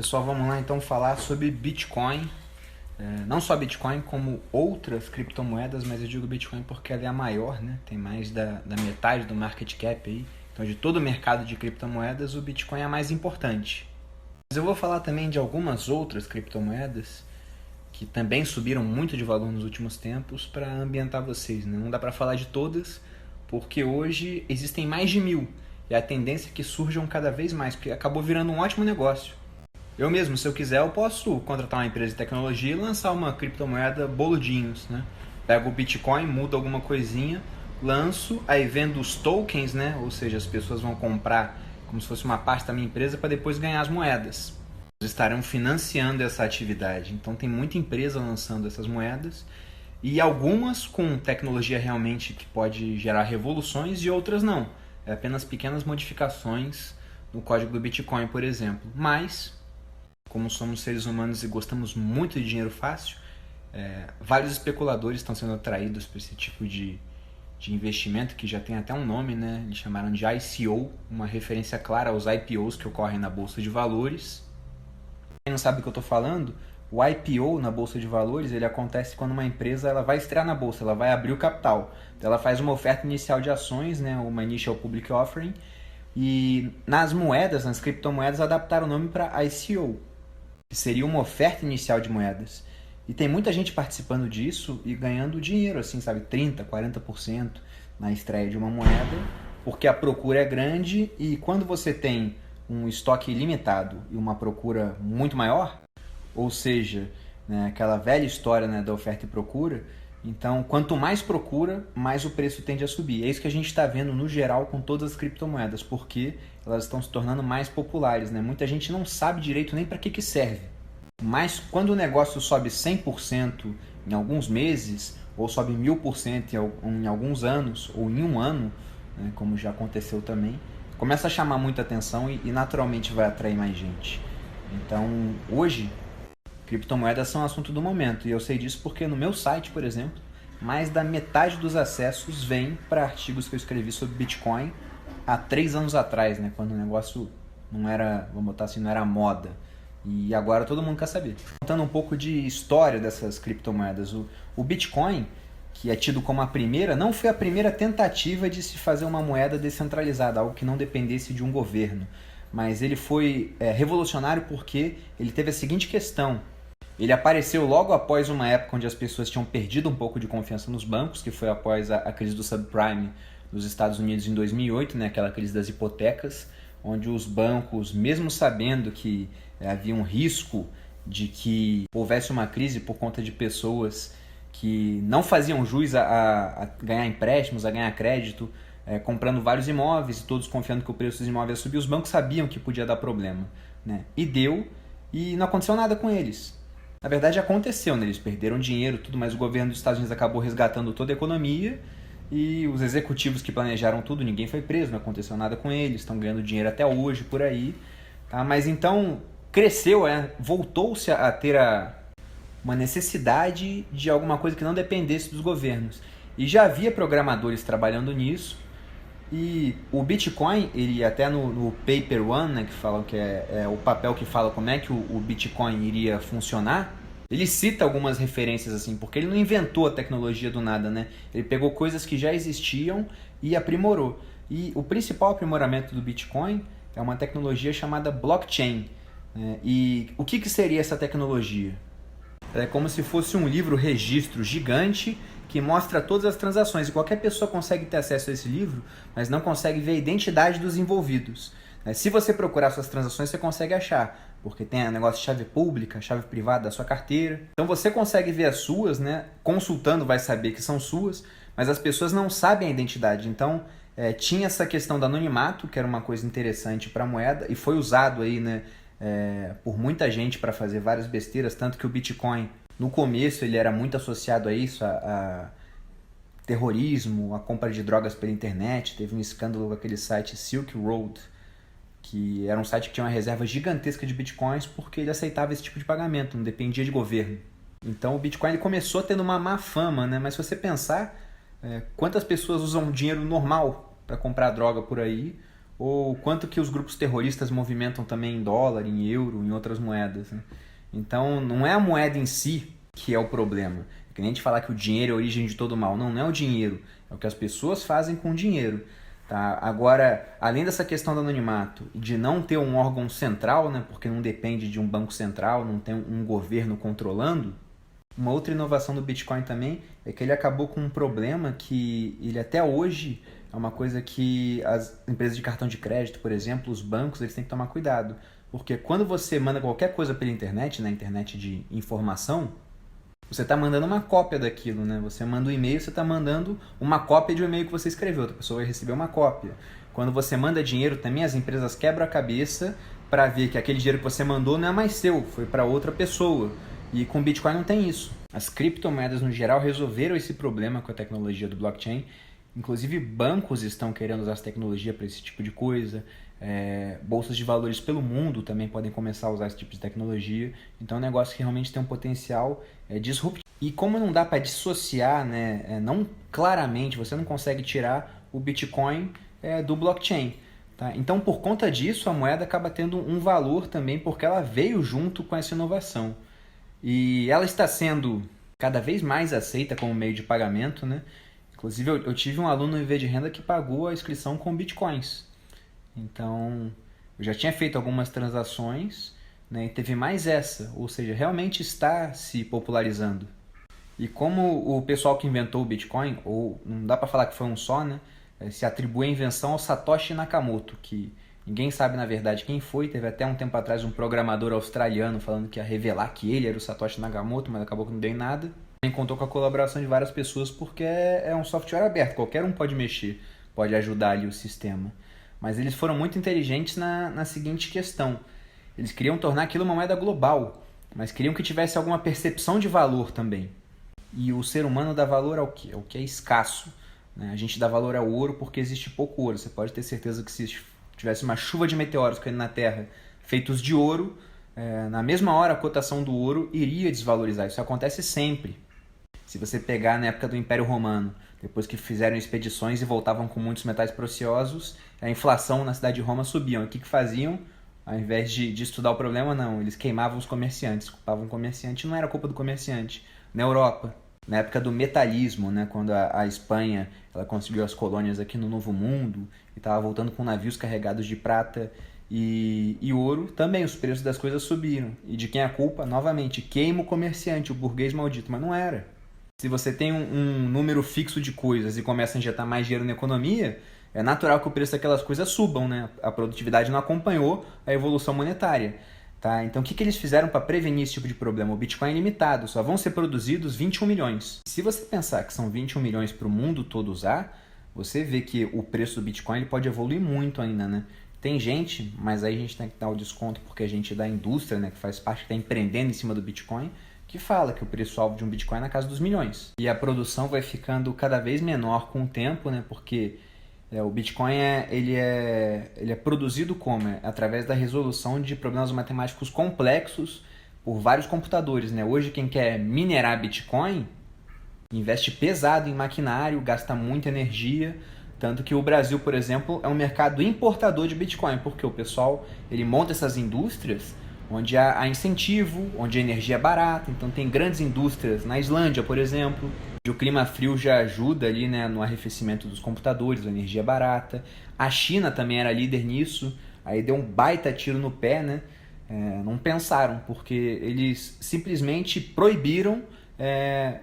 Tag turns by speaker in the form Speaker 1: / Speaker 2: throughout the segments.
Speaker 1: Pessoal, vamos lá então falar sobre Bitcoin. Não só Bitcoin, como outras criptomoedas, mas eu digo Bitcoin porque ela é a maior, né? Tem mais da metade do market cap aí. Então, de todo o mercado de criptomoedas, o Bitcoin é a mais importante. Mas eu vou falar também de algumas outras criptomoedas que também subiram muito de valor nos últimos tempos para ambientar vocês, né? Não dá para falar de todas, porque hoje existem mais de 1000 e a tendência é que surjam cada vez mais, porque acabou virando um ótimo negócio. Eu mesmo, se eu quiser, eu posso contratar uma empresa de tecnologia e lançar uma criptomoeda boludinhos, né? Pego o Bitcoin, mudo alguma coisinha, lanço, aí vendo os tokens, né? Ou seja, as pessoas vão comprar como se fosse uma parte da minha empresa para depois ganhar as moedas. Eles estarão financiando essa atividade. Então tem muita empresa lançando essas moedas e algumas com tecnologia realmente que pode gerar revoluções e outras não. É apenas pequenas modificações no código do Bitcoin, por exemplo. Mas como somos seres humanos e gostamos muito de dinheiro fácil, vários especuladores estão sendo atraídos por esse tipo de investimento, que já tem até um nome, né? Eles chamaram de ICO, uma referência clara aos IPOs que ocorrem na Bolsa de Valores. Quem não sabe do que eu estou falando, o IPO na Bolsa de Valores ele acontece quando uma empresa ela vai estrear na Bolsa, ela vai abrir o capital. Então ela faz uma oferta inicial de ações, né? Uma Initial Public Offering, e nas moedas, nas criptomoedas, adaptaram o nome para ICO, que seria uma oferta inicial de moedas. E tem muita gente participando disso e ganhando dinheiro, assim, sabe, 30%, 40% na estreia de uma moeda, porque a procura é grande e quando você tem um estoque ilimitado e uma procura muito maior, ou seja, né, aquela velha história, né, da oferta e procura, então quanto mais procura, mais o preço tende a subir. É isso que a gente está vendo no geral com todas as criptomoedas, porque elas estão se tornando mais populares, né? Muita gente não sabe direito nem para que serve. Mas quando o negócio sobe 100% em alguns meses, ou sobe 1000% em alguns anos, ou em um ano, né, como já aconteceu também, começa a chamar muita atenção e naturalmente vai atrair mais gente. Então, hoje, criptomoedas são assunto do momento. E eu sei disso porque no meu site, por exemplo, mais da metade dos acessos vem para artigos que eu escrevi sobre Bitcoin há 3 anos atrás, né, quando o negócio não era, vamos botar assim, não era moda. E agora todo mundo quer saber. Contando um pouco de história dessas criptomoedas. O Bitcoin, que é tido como a primeira, não foi a primeira tentativa de se fazer uma moeda descentralizada, algo que não dependesse de um governo. Mas ele foi revolucionário porque ele teve a seguinte questão. Ele apareceu logo após uma época onde as pessoas tinham perdido um pouco de confiança nos bancos, que foi após a crise do subprime nos Estados Unidos em 2008, né, aquela crise das hipotecas, onde os bancos, mesmo sabendo que havia um risco de que houvesse uma crise por conta de pessoas que não faziam jus a ganhar empréstimos, a ganhar crédito, comprando vários imóveis e todos confiando que o preço dos imóveis ia subir, os bancos sabiam que podia dar problema, né? E deu, e não aconteceu nada com eles. Na verdade aconteceu, né? Eles perderam dinheiro, tudo, mas o governo dos Estados Unidos acabou resgatando toda a economia e os executivos que planejaram tudo, ninguém foi preso, não aconteceu nada com eles, estão ganhando dinheiro até hoje por aí, tá? Mas então cresceu, voltou-se a ter uma necessidade de alguma coisa que não dependesse dos governos. E já havia programadores trabalhando nisso, e o Bitcoin, ele até no Paper One, né, que falam que é o papel que fala como é que o Bitcoin iria funcionar, ele cita algumas referências assim, porque ele não inventou a tecnologia do nada, né? Ele pegou coisas que já existiam e aprimorou. E o principal aprimoramento do Bitcoin é uma tecnologia chamada blockchain. E o que seria essa tecnologia? É como se fosse um livro-registro gigante que mostra todas as transações. E qualquer pessoa consegue ter acesso a esse livro, mas não consegue ver a identidade dos envolvidos. Se você procurar suas transações, você consegue achar, porque tem negócio de chave pública, chave privada da sua carteira. Então você consegue ver as suas, né? Consultando vai saber que são suas, mas as pessoas não sabem a identidade. Então tinha essa questão do anonimato, que era uma coisa interessante para a moeda, e foi usado aí, né, por muita gente para fazer várias besteiras, tanto que o Bitcoin, no começo, ele era muito associado a isso, a terrorismo, a compra de drogas pela internet. Teve um escândalo com aquele site Silk Road, que era um site que tinha uma reserva gigantesca de bitcoins porque ele aceitava esse tipo de pagamento, não dependia de governo. Então o Bitcoin ele começou tendo uma má fama, né? Mas se você pensar, quantas pessoas usam dinheiro normal para comprar droga por aí, ou quanto que os grupos terroristas movimentam também em dólar, em euro, em outras moedas, né? Então, não é a moeda em si que é o problema. É que nem a gente falar que o dinheiro é a origem de todo o mal. Não, não é o dinheiro. É o que as pessoas fazem com o dinheiro. Tá? Agora, além dessa questão do anonimato e de não ter um órgão central, né, porque não depende de um banco central, não tem um governo controlando, uma outra inovação do Bitcoin também é que ele acabou com um problema que ele até hoje é uma coisa que as empresas de cartão de crédito, por exemplo, os bancos, eles têm que tomar cuidado. Porque quando você manda qualquer coisa pela internet, na internet de informação, você está mandando uma cópia daquilo, né? Você manda um e-mail, você está mandando uma cópia de um e-mail que você escreveu, outra pessoa vai receber uma cópia. Quando você manda dinheiro também, as empresas quebram a cabeça para ver que aquele dinheiro que você mandou não é mais seu, foi para outra pessoa. E com Bitcoin não tem isso. As criptomoedas no geral resolveram esse problema com a tecnologia do blockchain. Inclusive bancos estão querendo usar essa tecnologia para esse tipo de coisa. Bolsas de valores pelo mundo também podem começar a usar esse tipo de tecnologia. Então é um negócio que realmente tem um potencial disruptivo. E como não dá para dissociar, né, não claramente, você não consegue tirar o Bitcoin do blockchain. Tá? Então por conta disso a moeda acaba tendo um valor também porque ela veio junto com essa inovação. E ela está sendo cada vez mais aceita como meio de pagamento, né? Inclusive eu tive um aluno no IV de renda que pagou a inscrição com bitcoins. Então, eu já tinha feito algumas transações, né, e teve mais essa, ou seja, realmente está se popularizando. E como o pessoal que inventou o Bitcoin, ou não dá para falar que foi um só, né, se atribui a invenção ao Satoshi Nakamoto, que ninguém sabe na verdade quem foi. Teve até um tempo atrás um programador australiano falando que ia revelar que ele era o Satoshi Nakamoto, mas acabou que não deu em nada. Também contou com a colaboração de várias pessoas porque é um software aberto, qualquer um pode mexer, pode ajudar ali o sistema. Mas eles foram muito inteligentes na seguinte questão. Eles queriam tornar aquilo uma moeda global, mas queriam que tivesse alguma percepção de valor também. E o ser humano dá valor ao quê? Ao que é escasso. Né? A gente dá valor ao ouro porque existe pouco ouro. Você pode ter certeza que se tivesse uma chuva de meteoros caindo na Terra feitos de ouro, na mesma hora a cotação do ouro iria desvalorizar. Isso acontece sempre. Se você pegar na época do Império Romano, depois que fizeram expedições e voltavam com muitos metais preciosos, a inflação na cidade de Roma subia. O que faziam? Ao invés de estudar o problema, não. Eles queimavam os comerciantes, culpavam o comerciante. Não era culpa do comerciante. Na Europa, na época do metalismo, né, quando a Espanha ela conseguiu as colônias aqui no Novo Mundo e estava voltando com navios carregados de prata e ouro, também os preços das coisas subiram. E de quem é a culpa? Novamente, queima o comerciante, o burguês maldito. Mas não era. Se você tem um número fixo de coisas e começa a injetar mais dinheiro na economia, é natural que o preço daquelas coisas subam, né? A produtividade não acompanhou a evolução monetária. Tá? Então, o que eles fizeram para prevenir esse tipo de problema? O Bitcoin é limitado, só vão ser produzidos 21 milhões. Se você pensar que são 21 milhões para o mundo todo usar, você vê que o preço do Bitcoin ele pode evoluir muito ainda, né? Tem gente, mas aí a gente tem que dar o desconto porque a gente é da indústria, né, que faz parte, que está empreendendo em cima do Bitcoin, que fala que o preço-alvo de um Bitcoin é na casa dos milhões. E a produção vai ficando cada vez menor com o tempo, né, porque o Bitcoin ele é produzido como? Através da resolução de problemas matemáticos complexos por vários computadores. Né? Hoje quem quer minerar Bitcoin investe pesado em maquinário, gasta muita energia, tanto que o Brasil, por exemplo, é um mercado importador de Bitcoin, porque o pessoal ele monta essas indústrias onde há incentivo, onde a energia é barata. Então tem grandes indústrias na Islândia, por exemplo, onde o clima frio já ajuda ali, né, no arrefecimento dos computadores, a energia é barata. A China também era líder nisso, aí deu um baita tiro no pé, né? Não pensaram, porque eles simplesmente proibiram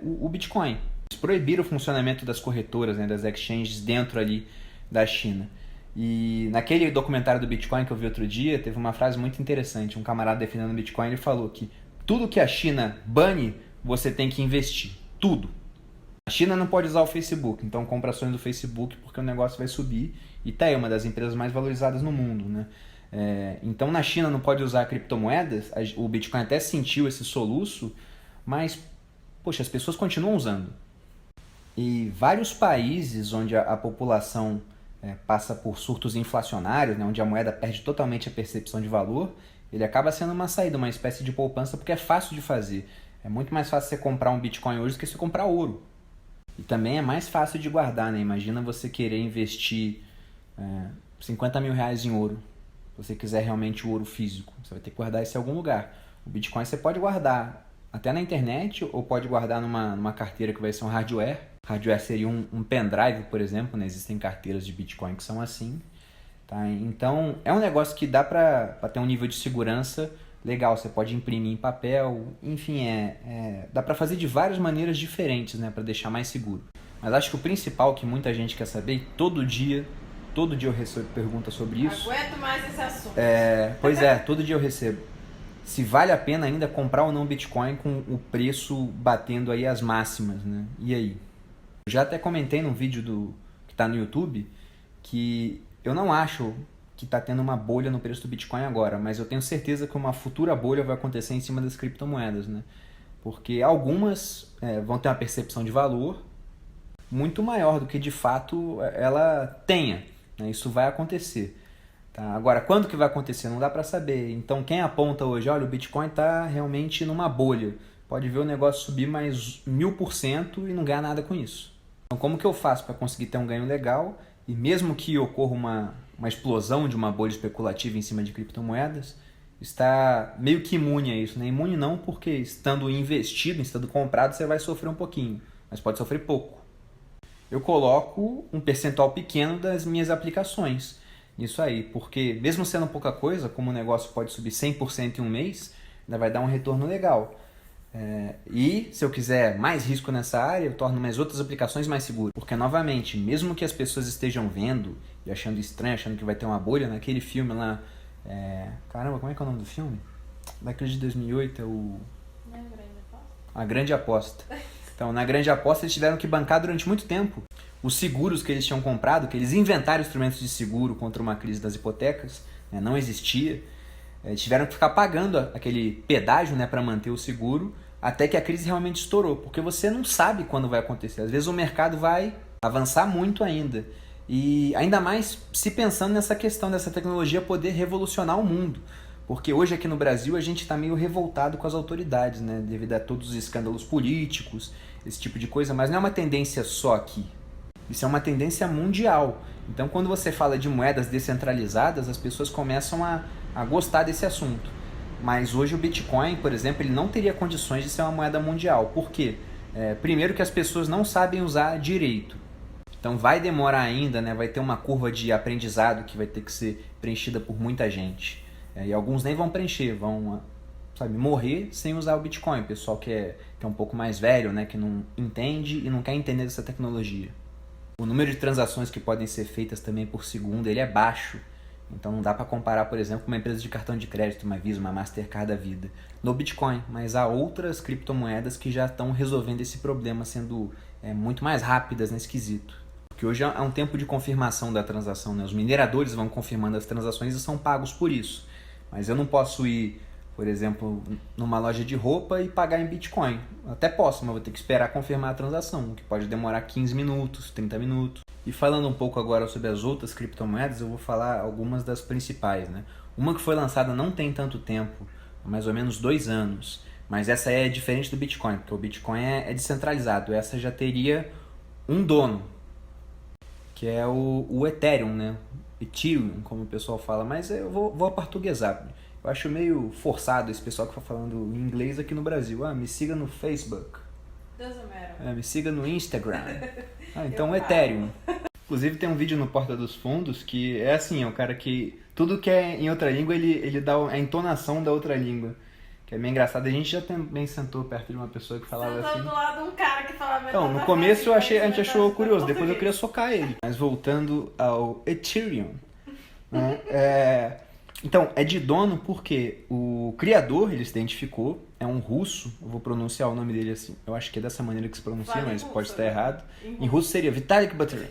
Speaker 1: o Bitcoin. Eles proibiram o funcionamento das corretoras, né, das exchanges dentro ali da China. E naquele documentário do Bitcoin que eu vi outro dia, teve uma frase muito interessante. Um camarada defendendo o Bitcoin, ele falou que tudo que a China bane, você tem que investir. Tudo. A China não pode usar o Facebook, então compra ações do Facebook porque o negócio vai subir. E tá aí, uma das empresas mais valorizadas no mundo, né? Então na China não pode usar criptomoedas, o Bitcoin até sentiu esse soluço, mas, poxa, as pessoas continuam usando. E vários países onde a população passa por surtos inflacionários, né, onde a moeda perde totalmente a percepção de valor, ele acaba sendo uma saída, uma espécie de poupança, porque é fácil de fazer. É muito mais fácil você comprar um Bitcoin hoje do que você comprar ouro. E também é mais fácil de guardar, né? Imagina você querer investir 50 mil reais em ouro. Se você quiser realmente o ouro físico, você vai ter que guardar isso em algum lugar. O Bitcoin você pode guardar até na internet ou pode guardar numa carteira que vai ser um hardware. Hardware seria um pendrive, por exemplo, né? Existem carteiras de Bitcoin que são assim. Tá? Então, é um negócio que dá para ter um nível de segurança legal. Você pode imprimir em papel, enfim, dá para fazer de várias maneiras diferentes, né? Para deixar mais seguro. Mas acho que o principal que muita gente quer saber, e todo dia eu recebo pergunta sobre isso.
Speaker 2: Aguento mais esse assunto.
Speaker 1: Pois é, todo dia eu recebo. Se vale a pena ainda comprar ou não Bitcoin com o preço batendo aí as máximas, né? E aí? Eu já até comentei num vídeo que está no YouTube que eu não acho que está tendo uma bolha no preço do Bitcoin agora, mas eu tenho certeza que uma futura bolha vai acontecer em cima das criptomoedas, né? Porque algumas vão ter uma percepção de valor muito maior do que de fato ela tenha, né? Isso vai acontecer. Tá? Agora, quando que vai acontecer? Não dá para saber. Então, quem aponta hoje, olha, o Bitcoin está realmente numa bolha. Pode ver o negócio subir mais 1000% e não ganhar nada com isso. Então, como que eu faço para conseguir ter um ganho legal? E mesmo que ocorra uma explosão de uma bolha especulativa em cima de criptomoedas, está meio que imune a isso. Né? Imune não, porque estando investido, estando comprado, você vai sofrer um pouquinho, mas pode sofrer pouco. Eu coloco um percentual pequeno das minhas aplicações nisso aí, porque mesmo sendo pouca coisa, como o negócio pode subir 100% em um mês, ainda vai dar um retorno legal. E se eu quiser mais risco nessa área, eu torno minhas outras aplicações mais seguras. Porque, novamente, mesmo que as pessoas estejam vendo e achando estranho, achando que vai ter uma bolha, naquele filme lá... Caramba, como é que é o nome do filme? Daquele de 2008, é o...
Speaker 2: Não é a Grande Aposta?
Speaker 1: A Grande Aposta. Então, na Grande Aposta, eles tiveram que bancar durante muito tempo os seguros que eles tinham comprado, que eles inventaram instrumentos de seguro contra uma crise das hipotecas, né, não existia. Tiveram que ficar pagando aquele pedágio, né, para manter o seguro, até que a crise realmente estourou, porque você não sabe quando vai acontecer. Às vezes o mercado vai avançar muito ainda. E ainda mais se pensando nessa questão dessa tecnologia poder revolucionar o mundo. Porque hoje aqui no Brasil a gente está meio revoltado com as autoridades, né, devido a todos os escândalos políticos, esse tipo de coisa, mas não é uma tendência só aqui. Isso é uma tendência mundial. Então, quando você fala de moedas descentralizadas, as pessoas começam a gostar desse assunto. Mas hoje o Bitcoin, por exemplo, ele não teria condições de ser uma moeda mundial. Por quê? Primeiro que as pessoas não sabem usar direito. Então vai demorar ainda, né? Vai ter uma curva de aprendizado que vai ter que ser preenchida por muita gente. E alguns nem vão preencher, vão morrer sem usar o Bitcoin. O pessoal que é um pouco mais velho, né? Que não entende e não quer entender dessa tecnologia. O número de transações que podem ser feitas também por segundo, ele é baixo. Então não dá para comparar, por exemplo, com uma empresa de cartão de crédito, uma Visa, uma Mastercard da vida, no Bitcoin. Mas há outras criptomoedas que já estão resolvendo esse problema, sendo muito mais rápidas nesse quesito. Porque hoje há um tempo de confirmação da transação, né? Os mineradores vão confirmando as transações e são pagos por isso. Mas eu não posso ir, por exemplo, numa loja de roupa e pagar em Bitcoin. Até posso, mas vou ter que esperar confirmar a transação, que pode demorar 15 minutos, 30 minutos. E falando um pouco agora sobre as outras criptomoedas, eu vou falar algumas das principais, né? Uma que foi lançada não tem tanto tempo, há mais ou menos 2 anos, mas essa é diferente do Bitcoin, porque o Bitcoin é descentralizado. Essa já teria um dono, que é o Ethereum, né? Ethereum, como o pessoal fala, mas eu vou aportuguesar. Eu acho meio forçado esse pessoal que está falando em inglês aqui no Brasil. Me siga no Facebook. Me siga no Instagram. Então Ethereum. Inclusive tem um vídeo no Porta dos Fundos que é assim, é o cara que tudo que é em outra língua ele dá a entonação da outra língua. Que é meio engraçado. A gente já também sentou perto de uma pessoa que falava assim.
Speaker 2: Sentou do lado de um cara que falava...
Speaker 1: Então, no começo a gente achou curioso, depois eu queria socar ele. Mas voltando ao Ethereum, né? Então, é de dono porque o criador, ele se identificou, é um russo, eu vou pronunciar o nome dele assim, eu acho que é dessa maneira que se pronuncia,
Speaker 2: Vale
Speaker 1: mas
Speaker 2: russo,
Speaker 1: pode estar
Speaker 2: né?
Speaker 1: errado. Em russo seria Vitalik Buterin.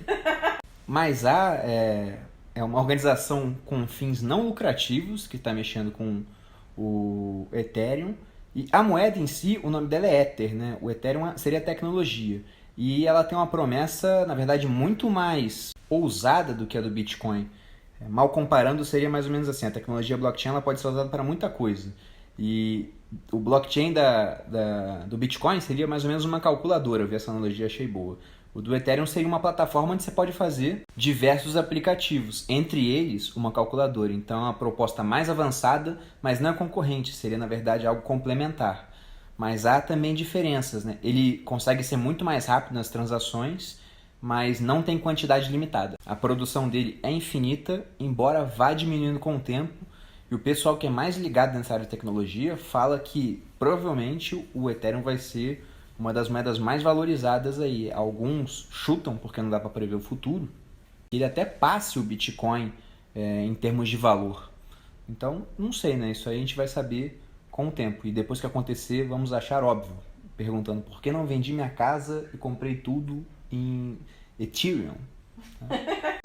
Speaker 1: Mas é uma organização com fins não lucrativos, que está mexendo com o Ethereum, e a moeda em si, o nome dela é Ether, né? O Ethereum seria tecnologia, e ela tem uma promessa, na verdade, muito mais ousada do que a do Bitcoin. Mal comparando, seria mais ou menos assim, a tecnologia blockchain ela pode ser usada para muita coisa. E o blockchain do Bitcoin seria mais ou menos uma calculadora, eu vi essa analogia, achei boa. O do Ethereum seria uma plataforma onde você pode fazer diversos aplicativos, entre eles uma calculadora. Então é uma proposta mais avançada, mas não é concorrente, seria na verdade algo complementar. Mas há também diferenças, né? Ele consegue ser muito mais rápido nas transações, mas não tem quantidade limitada. A produção dele é infinita, embora vá diminuindo com o tempo. E o pessoal que é mais ligado nessa área de tecnologia fala que provavelmente o Ethereum vai ser uma das moedas mais valorizadas aí. Alguns chutam, porque não dá para prever o futuro, ele até passe o Bitcoin em termos de valor. Então, não sei, né? Isso aí a gente vai saber com o tempo. E depois que acontecer, vamos achar óbvio, perguntando por que não vendi minha casa e comprei tudo em Ethereum.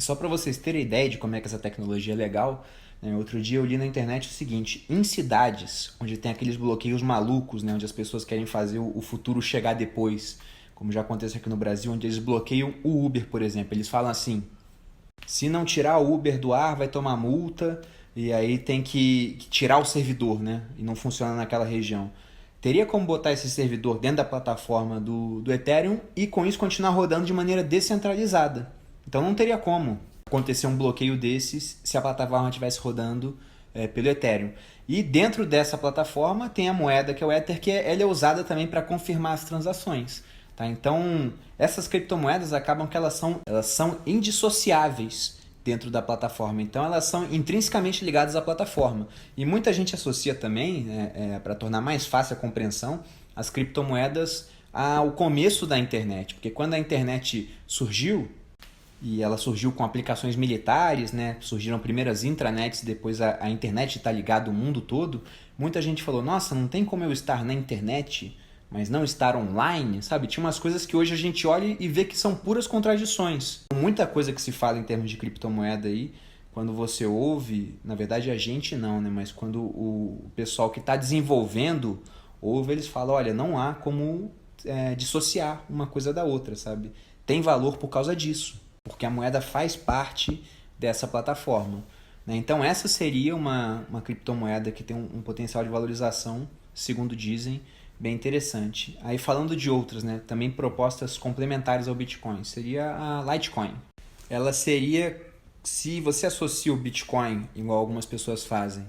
Speaker 1: Só para vocês terem ideia de como é que essa tecnologia é legal, né? Outro dia eu li na internet o seguinte: em cidades onde tem aqueles bloqueios malucos, né? Onde as pessoas querem fazer o futuro chegar depois, como já acontece aqui no Brasil, onde eles bloqueiam o Uber, por exemplo. Eles falam assim: se não tirar o Uber do ar, vai tomar multa, e aí tem que tirar o servidor, né? E não funciona naquela região. Teria como botar esse servidor dentro da plataforma do Ethereum e com isso continuar rodando de maneira descentralizada. Então não teria como acontecer um bloqueio desses se a plataforma estivesse rodando pelo Ethereum. E dentro dessa plataforma tem a moeda que é o Ether, que ela é usada também para confirmar as transações. Tá? Então essas criptomoedas acabam que elas são indissociáveis dentro da plataforma. Então elas são intrinsecamente ligadas à plataforma. E muita gente associa também, para tornar mais fácil a compreensão, as criptomoedas ao começo da internet. Porque quando a internet surgiu, e ela surgiu com aplicações militares, né? Surgiram primeiras intranets, depois a internet está ligada ao mundo todo. Muita gente falou: nossa, não tem como eu estar na internet, mas não estar online, sabe? Tinha umas coisas que hoje a gente olha e vê que são puras contradições. Muita coisa que se fala em termos de criptomoeda aí, quando você ouve, na verdade a gente não, né? Mas quando o pessoal que está desenvolvendo ouve, eles falam: olha, não há como dissociar uma coisa da outra, sabe? Tem valor por causa disso, porque a moeda faz parte dessa plataforma, né? Então essa seria uma criptomoeda que tem um potencial de valorização, segundo dizem, bem interessante. Aí falando de outras, né, também propostas complementares ao Bitcoin, seria a Litecoin. Ela seria, se você associa o Bitcoin, igual algumas pessoas fazem,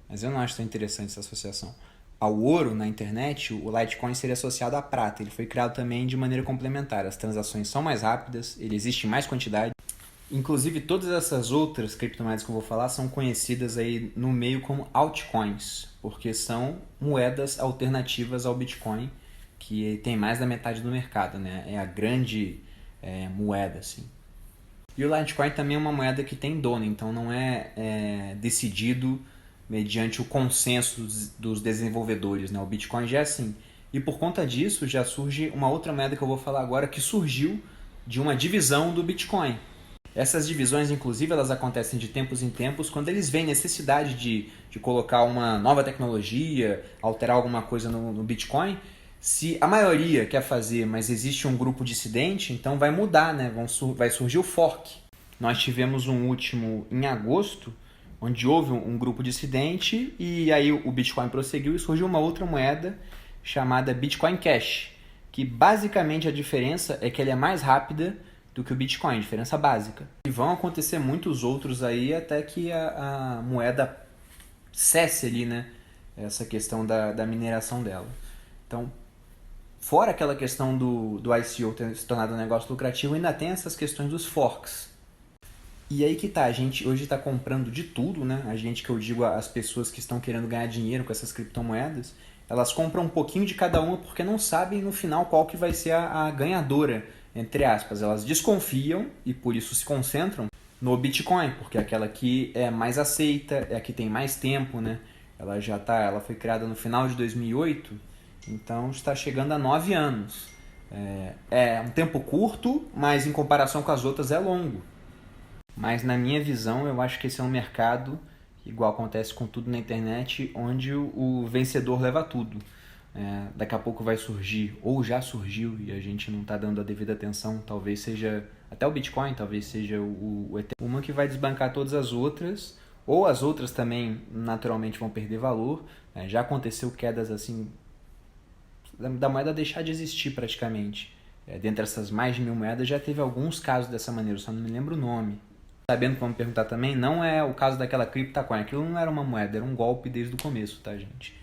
Speaker 1: mas eu não acho tão interessante essa associação, ao ouro na internet, o Litecoin seria associado à prata. Ele foi criado também de maneira complementar. As transações são mais rápidas, ele existe em mais quantidade. Inclusive, todas essas outras criptomoedas que eu vou falar são conhecidas aí no meio como altcoins, porque são moedas alternativas ao Bitcoin, que tem mais da metade do mercado, né? É a grande moeda, assim. E o Litecoin também é uma moeda que tem dono, então não é decidido mediante o consenso dos desenvolvedores, né? O Bitcoin já é assim. E por conta disso já surge uma outra moeda que eu vou falar agora, que surgiu de uma divisão do Bitcoin. Essas divisões, inclusive, elas acontecem de tempos em tempos quando eles veem necessidade de colocar uma nova tecnologia, alterar alguma coisa no Bitcoin. Se a maioria quer fazer, mas existe um grupo dissidente, então vai mudar, né? Vai surgir o fork. Nós tivemos um último em agosto, onde houve um grupo dissidente e aí o Bitcoin prosseguiu e surgiu uma outra moeda chamada Bitcoin Cash, que basicamente a diferença é que ela é mais rápida do que o Bitcoin, diferença básica. E vão acontecer muitos outros aí até que a moeda cesse ali, né? Essa questão da mineração dela. Então, fora aquela questão do ICO ter se tornado um negócio lucrativo, ainda tem essas questões dos forks. E aí que tá, a gente hoje está comprando de tudo, né? A gente, que eu digo, as pessoas que estão querendo ganhar dinheiro com essas criptomoedas, elas compram um pouquinho de cada uma porque não sabem no final qual que vai ser a ganhadora, entre aspas. Elas desconfiam e por isso se concentram no Bitcoin, porque é aquela que é mais aceita, é a que tem mais tempo, né? Ela foi criada no final de 2008, então está chegando a 9 anos. É um tempo curto, mas em comparação com as outras é longo. Mas na minha visão, eu acho que esse é um mercado, igual acontece com tudo na internet, onde o vencedor leva tudo. Daqui a pouco vai surgir, ou já surgiu, e a gente não está dando a devida atenção, talvez seja até o Bitcoin, talvez seja o Ethereum, uma que vai desbancar todas as outras, ou as outras também naturalmente vão perder valor. Já aconteceu quedas assim, da moeda deixar de existir praticamente. dentre essas mais de 1.000 moedas, já teve alguns casos dessa maneira, eu só não me lembro o nome. Sabendo que vão me perguntar também, não é o caso daquela CryptoCoin, aquilo não era uma moeda, era um golpe desde o começo, tá, gente?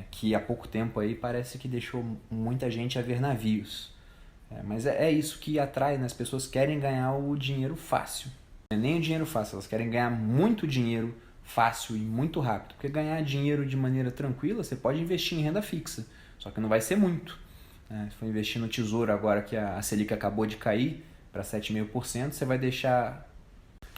Speaker 1: Que há pouco tempo aí parece que deixou muita gente a ver navios. Mas é isso que atrai, né? As pessoas querem ganhar o dinheiro fácil. Não é nem o dinheiro fácil, elas querem ganhar muito dinheiro fácil e muito rápido. Porque ganhar dinheiro de maneira tranquila, você pode investir em renda fixa, só que não vai ser muito. Se for investir no tesouro agora que a Selic acabou de cair para 7,5%, você vai deixar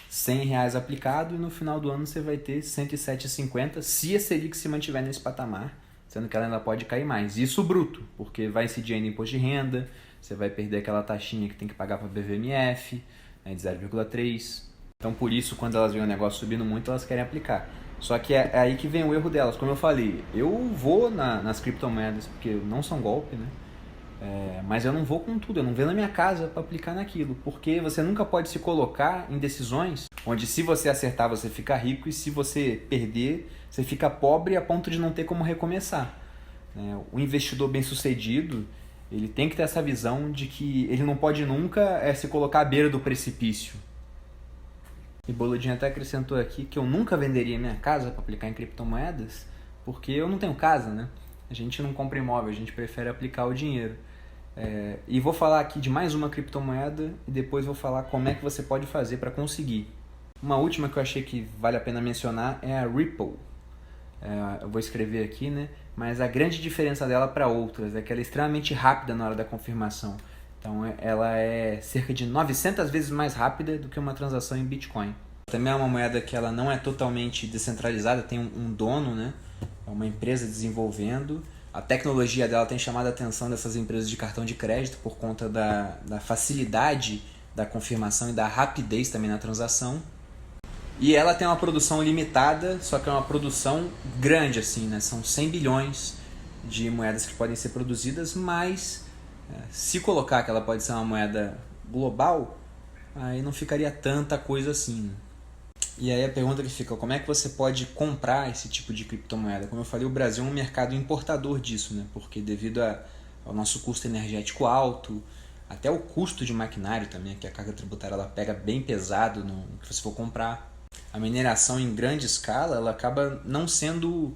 Speaker 1: R$100 aplicado e no final do ano você vai ter 107,50 se a Selic se mantiver nesse patamar, sendo que ela ainda pode cair mais. Isso bruto, porque vai incidir ainda imposto de renda, você vai perder aquela taxinha que tem que pagar para a BVMF, né, de 0,3%. Então por isso, quando elas veem o negócio subindo muito, elas querem aplicar. Só que é aí que vem o erro delas. Como eu falei, eu vou nas criptomoedas, porque não são golpe, né? Mas eu não vou com tudo, eu não venho na minha casa para aplicar naquilo, porque você nunca pode se colocar em decisões onde se você acertar você fica rico e se você perder você fica pobre a ponto de não ter como recomeçar. O investidor bem sucedido, ele tem que ter essa visão de que ele não pode nunca se colocar à beira do precipício. E Boludinho até acrescentou aqui que eu nunca venderia minha casa para aplicar em criptomoedas, porque eu não tenho casa, né? A gente não compra imóvel, a gente prefere aplicar o dinheiro. E vou falar aqui de mais uma criptomoeda e depois vou falar como é que você pode fazer para conseguir. Uma última que eu achei que vale a pena mencionar é a Ripple. Eu vou escrever aqui, né? Mas a grande diferença dela para outras é que ela é extremamente rápida na hora da confirmação. Então ela é cerca de 900 vezes mais rápida do que uma transação em Bitcoin. Também é uma moeda que ela não é totalmente descentralizada, tem um dono, né? É uma empresa desenvolvendo. A tecnologia dela tem chamado a atenção dessas empresas de cartão de crédito por conta da facilidade da confirmação e da rapidez também na transação. E ela tem uma produção limitada, só que é uma produção grande, assim, né? São 100 bilhões de moedas que podem ser produzidas, mas se colocar que ela pode ser uma moeda global, aí não ficaria tanta coisa assim, né? E aí a pergunta que fica, como é que você pode comprar esse tipo de criptomoeda? Como eu falei, o Brasil é um mercado importador disso, né? Porque devido ao nosso custo energético alto, até o custo de maquinário também, que a carga tributária ela pega bem pesado no que você for comprar. A mineração em grande escala ela acaba não sendo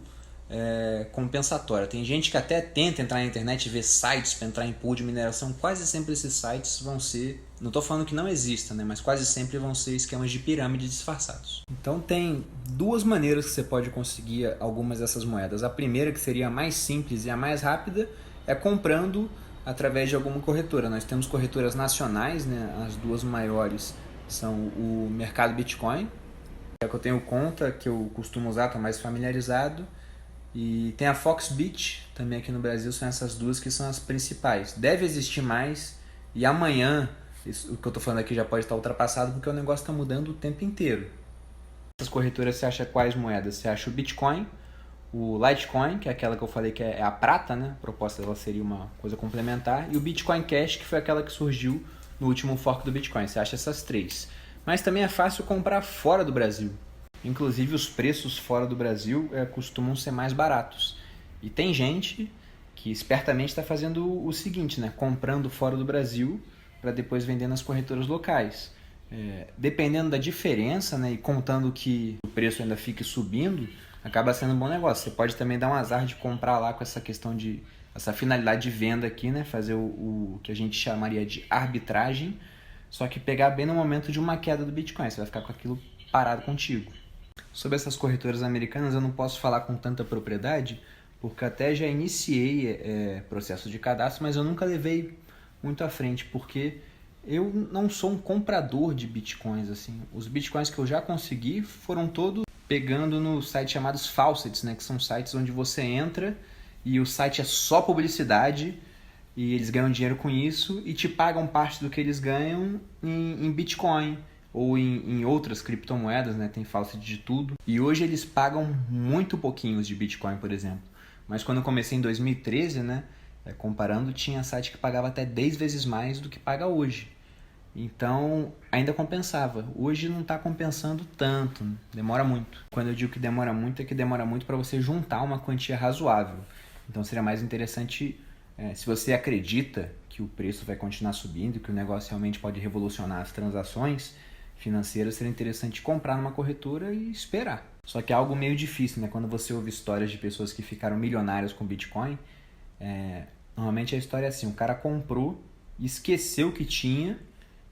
Speaker 1: compensatória. Tem gente que até tenta entrar na internet e ver sites para entrar em pool de mineração. Quase sempre esses sites vão ser, não estou falando que não existam, né? Mas quase sempre vão ser esquemas de pirâmide disfarçados. Então tem duas maneiras que você pode conseguir algumas dessas moedas. A primeira, que seria a mais simples e a mais rápida, é comprando através de alguma corretora. Nós temos corretoras nacionais, né? As duas maiores são o Mercado Bitcoin, que é o que eu tenho conta, que eu costumo usar, estou mais familiarizado. E tem a Foxbit, também aqui no Brasil, são essas duas que são as principais. Deve existir mais, e amanhã, o que eu estou falando aqui já pode estar ultrapassado, porque o negócio está mudando o tempo inteiro. Essas corretoras você acha quais moedas? Você acha o Bitcoin, o Litecoin, que é aquela que eu falei que é a prata, né? A proposta dela seria uma coisa complementar, e o Bitcoin Cash, que foi aquela que surgiu no último fork do Bitcoin. Você acha essas três. Mas também é fácil comprar fora do Brasil. Inclusive os preços fora do Brasil costumam ser mais baratos. E tem gente que espertamente está fazendo o seguinte, né? Comprando fora do Brasil para depois vender nas corretoras locais. Dependendo da diferença, né? E contando que o preço ainda fique subindo, acaba sendo um bom negócio. Você pode também dar um azar de comprar lá com essa questão de essa finalidade de venda aqui, né? Fazer o que a gente chamaria de arbitragem, só que pegar bem no momento de uma queda do Bitcoin. Você vai ficar com aquilo parado contigo. Sobre essas corretoras americanas eu não posso falar com tanta propriedade, porque até já iniciei processo de cadastro, mas eu nunca levei muito à frente, porque eu não sou um comprador de bitcoins. Assim. Os bitcoins que eu já consegui foram todos pegando nos sites chamados faucets, né, que são sites onde você entra e o site é só publicidade e eles ganham dinheiro com isso e te pagam parte do que eles ganham em Bitcoin ou em outras criptomoedas, né? Tem faucet de tudo. E hoje eles pagam muito pouquinhos de Bitcoin, por exemplo. Mas quando eu comecei em 2013, né? Comparando, tinha site que pagava até 10 vezes mais do que paga hoje. Então, ainda compensava. Hoje não está compensando tanto, demora muito. Quando eu digo que demora muito, é que demora muito para você juntar uma quantia razoável. Então, seria mais interessante Se você acredita que o preço vai continuar subindo, que o negócio realmente pode revolucionar as transações financeiras, seria interessante comprar numa corretora e esperar. Só que é algo meio difícil, né? Quando você ouve histórias de pessoas que ficaram milionárias com Bitcoin, normalmente a história é assim, o cara comprou, esqueceu que tinha,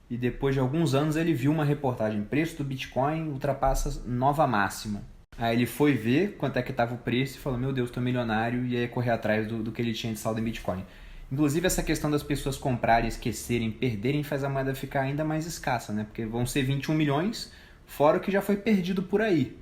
Speaker 1: e depois de alguns anos ele viu uma reportagem, preço do Bitcoin ultrapassa nova máxima. Aí ele foi ver quanto é que estava o preço e falou, meu Deus, estou milionário, e aí correr atrás do que ele tinha de saldo em Bitcoin. Inclusive essa questão das pessoas comprarem, esquecerem, perderem, faz a moeda ficar ainda mais escassa, né? Porque vão ser 21 milhões, fora o que já foi perdido por aí.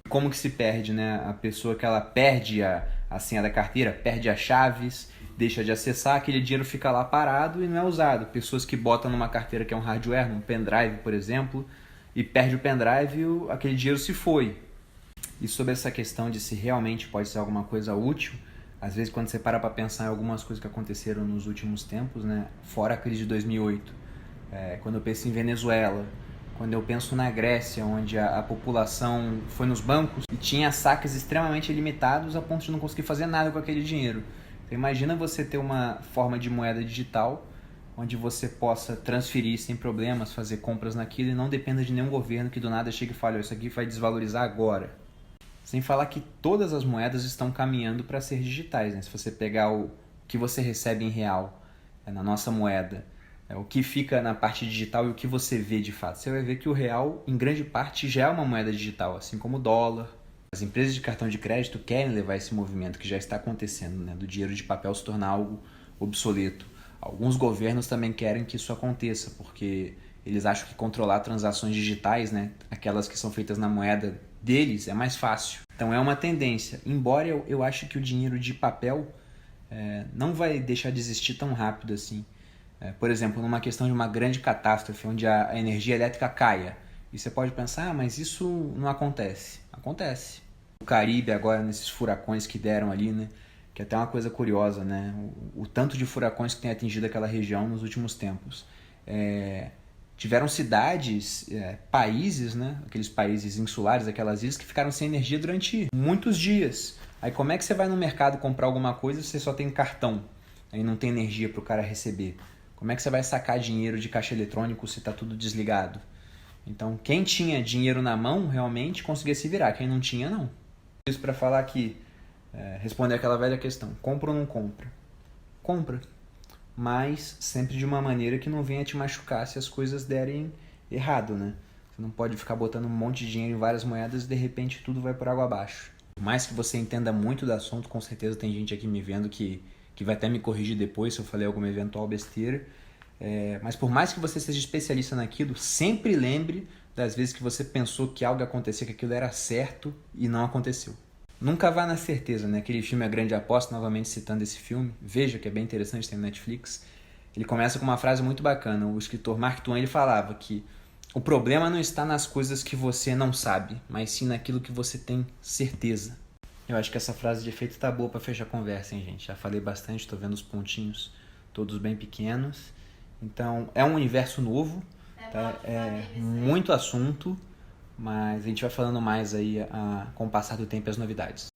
Speaker 1: Como que se perde, né? A pessoa que ela perde a senha da carteira, perde as chaves, deixa de acessar, aquele dinheiro fica lá parado e não é usado. Pessoas que botam numa carteira que é um hardware, num pendrive, por exemplo, e perde o pendrive, aquele dinheiro se foi. E sobre essa questão de se realmente pode ser alguma coisa útil, às vezes quando você para pensar em algumas coisas que aconteceram nos últimos tempos, né? Fora a crise de 2008, quando eu penso em Venezuela, quando eu penso na Grécia, onde a população foi nos bancos e tinha saques extremamente limitados a ponto de não conseguir fazer nada com aquele dinheiro. Então, imagina você ter uma forma de moeda digital onde você possa transferir sem problemas, fazer compras naquilo e não dependa de nenhum governo que do nada chegue e fale, isso aqui vai desvalorizar agora. Sem falar que todas as moedas estão caminhando para ser digitais, né? Se você pegar o que você recebe em real na nossa moeda, o que fica na parte digital e o que você vê de fato, você vai ver que o real, em grande parte, já é uma moeda digital, assim como o dólar. As empresas de cartão de crédito querem levar esse movimento que já está acontecendo, né? Do dinheiro de papel se tornar algo obsoleto. Alguns governos também querem que isso aconteça, porque eles acham que controlar transações digitais, né? Aquelas que são feitas na moeda deles, é mais fácil. Então é uma tendência. Embora eu ache que o dinheiro de papel não vai deixar de existir tão rápido assim. Por exemplo, numa questão de uma grande catástrofe, onde a energia elétrica caia. E você pode pensar, mas isso não acontece. Acontece. O Caribe agora, nesses furacões que deram ali, né? Que é até uma coisa curiosa, né? O tanto de furacões que tem atingido aquela região nos últimos tempos. Tiveram cidades, países, né? Aqueles países insulares, aquelas ilhas que ficaram sem energia durante muitos dias. Aí como é que você vai no mercado comprar alguma coisa se você só tem cartão? Aí não tem energia para o cara receber. Como é que você vai sacar dinheiro de caixa eletrônico se está tudo desligado? Então, quem tinha dinheiro na mão realmente conseguia se virar. Quem não tinha, não. Isso para falar que, responder aquela velha questão, compra ou não compra? Compra. Mas sempre de uma maneira que não venha te machucar se as coisas derem errado, né? Você não pode ficar botando um monte de dinheiro em várias moedas e de repente tudo vai por água abaixo. Por mais que você entenda muito do assunto, com certeza tem gente aqui me vendo que vai até me corrigir depois se eu falei alguma eventual besteira. Mas por mais que você seja especialista naquilo, sempre lembre das vezes que você pensou que algo ia acontecer, que aquilo era certo e não aconteceu. Nunca vá na certeza, né? Aquele filme A Grande Aposta, novamente citando esse filme, veja que é bem interessante, tem no Netflix. Ele começa com uma frase muito bacana. O escritor Mark Twain ele falava que o problema não está nas coisas que você não sabe, mas sim naquilo que você tem certeza. Eu acho que essa frase de efeito tá boa para fechar a conversa, hein, gente? Já falei bastante, tô vendo os pontinhos todos bem pequenos. Então, é um universo novo, tá? Muito assunto, mas a gente vai falando mais aí com o passar do tempo e as novidades.